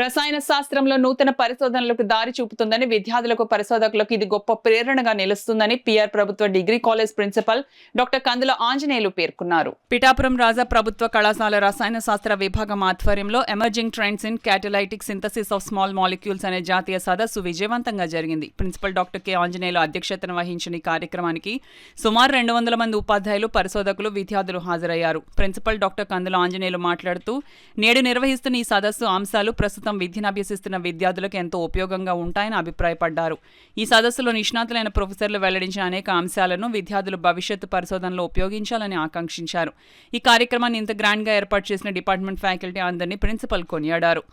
రసాయన శాస్త్రంలో నూతన పరిశోధనలకు దారి చూపుతుందని విద్యార్థులకు పరిశోధకులకు ఇది గొప్ప ప్రేరణగా నిలుస్తుందని పిఆర్ ప్రభుత్వ డిగ్రీ కాలేజ్ ప్రిన్సిపల్ డాక్టర్ కందుల ఆంజనేయులు పేర్కొన్నారు. పిఠాపురం రాజా ప్రభుత్వ కళాశాల రసాయన శాస్త్ర విభాగం ఆధ్వర్యంలో emerging trends in catalytic synthesis of small molecules అనే జాతీయ సదస్సు విజయవంతంగా జరిగింది. ప్రిన్సిపల్ డాక్టర్ కె ఆంజనేయులు అధ్యక్షతన వహించిన ఈ కార్యక్రమానికి సుమారు 200 మంది ఉపాధ్యాయులు, పరిశోధకులు, విద్యార్థులు హాజరయ్యారు. ప్రిన్సిపల్ డాక్టర్ కందుల ఆంజనేయులు మాట్లాడుతూ, నేడు నిర్వహిస్తున్న ఈ సదస్సు అంశాలు ప్రస్తుతం విద్యను అభ్యసిస్తున్న విద్యార్థులకు ఎంతో ఉపయోగంగా ఉంటాయని అభిప్రాయపడ్డారు. ఈ సదస్సులో నిష్ణాతులైన ప్రొఫెసర్లు వెల్లడించిన అనేక అంశాలను విద్యార్థులు భవిష్యత్తు పరిశోధనలో ఉపయోగించాలని ఆకాంక్షించారు. ఈ కార్యక్రమాన్ని ఇంత గ్రాండ్ గా ఏర్పాటు చేసిన డిపార్ట్మెంట్ ఫ్యాకల్టీ అందరినీ ప్రిన్సిపల్ కొనియాడారు.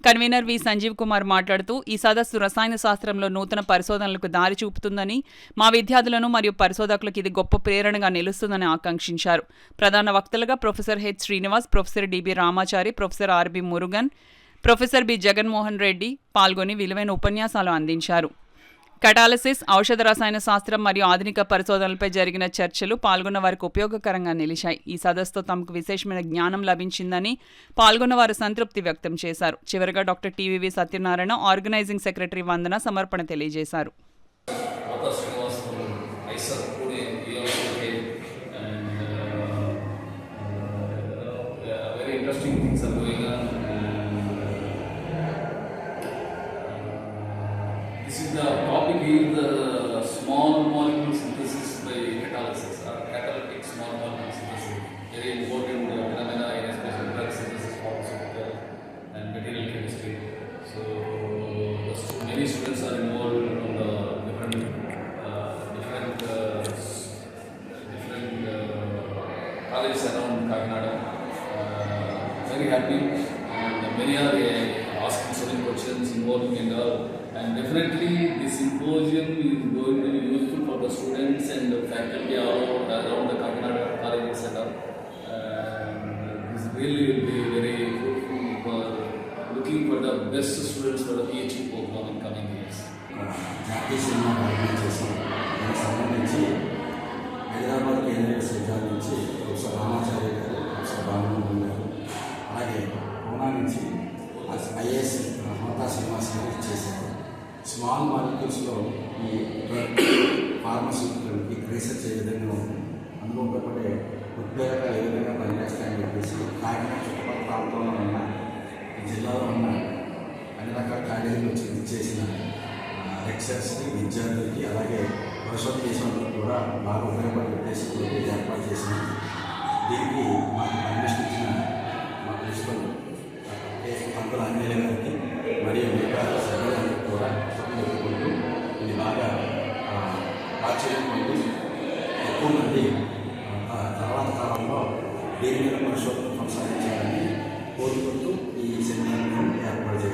కన్వీనర్ వి సంజీవ్ కుమార్ మాట్లాడుతూ, ఈ సదస్సు రసాయన శాస్త్రంలో నూతన పరిశోధనలకు దారి చూపుతుందని, మా విద్యార్థులను మరియు పరిశోధకులకు ఇది గొప్ప ప్రేరణగా నిలుస్తుందని ఆకాంక్షించారు. ప్రధాన వక్తలుగా professor H Srinivas, professor DB Ramachari, professor RB Murugan, professor B Jaganmohan Reddy పాల్గొని విలువైన ఉపన్యాసాలు అందించారు. కటాలసిస్, ఔషధ రసాయన శాస్త్రం మరియు ఆధునిక పరిశోధనలపై జరిగిన చర్చలు పాల్గొన్న వారికి ఉపయోగకరంగా నిలిచాయి. ఈ సదస్సుతో తమకు విశేషమైన జ్ఞానం లభించిందని పాల్గొన్న వారు సంతృప్తి వ్యక్తం చేశారు. చివరిగా doctor TVV Satyanarayana, organising secretary వందన సమర్పణ తెలియజేశారు. This is the topic is the small molecule synthesis by catalysis or catalytic small molecule synthesis. Very important phenomena in especially drug synthesis, pharmaceutical and material chemistry. So many students are involved on the different colleges around Kakinada. Very happy, and many are asking certain questions, involving and all. And definitely this symposium is going to be useful for the students and the faculty around the Kakinada colleges and all. This really will be very fruitful for looking for the best students for the PhD program in coming years. జాతీయ cinema organisation దానికి సంబంధించి హైదరాబాద్ కేంద్రీయ విశ్వవిద్యాలయం నుంచి professor Ramacharya గారు, professor Balamohan గారు, అలాగే పూనా నుంచి ఐఏఎస్ మమతా శ్రీనివాస్ గారు చేశారు. స్మాల్ మాలిక్యూల్స్లో ఈ ఫార్మస్యూటికల్కి రీసెర్చ్ ఏ విధంగా ఉంది, అందులో ఉపయోగపడే ఉద్యోగాలు ఏ విధంగా పనిచేస్తాయని చెప్పేసి కాకినాడ చుట్టుపక్కల ప్రాంతంలో ఉన్న ఈ జిల్లాలో ఉన్న అన్ని రకాల కాలేజీలు వచ్చి చేసిన లెక్చర్స్కి, విద్యార్థులకి, అలాగే పరిశోధన చేసిన వాళ్ళకి కూడా బాగా ఉపయోగపడే ఉద్దేశంతో ఏర్పాటు చేసింది. దీనికి మాకు పర్మిషన్ ఇచ్చిన మా ప్రిన్సిపల్ కందుల ఆంజనేయులు గారికి మరియు మిగతా సభ్యులందరికీ కూడా చెప్పుకుంటూ ఇది బాగా ప్రాచుర్యం పొంది ఎక్కువ మంది తర్వాత కాలంలో దీని మీద పరిశోధన కొనసాగించాలని కోరుకుంటూ ఈ సెమినార్ని ఏర్పాటు చేశారు.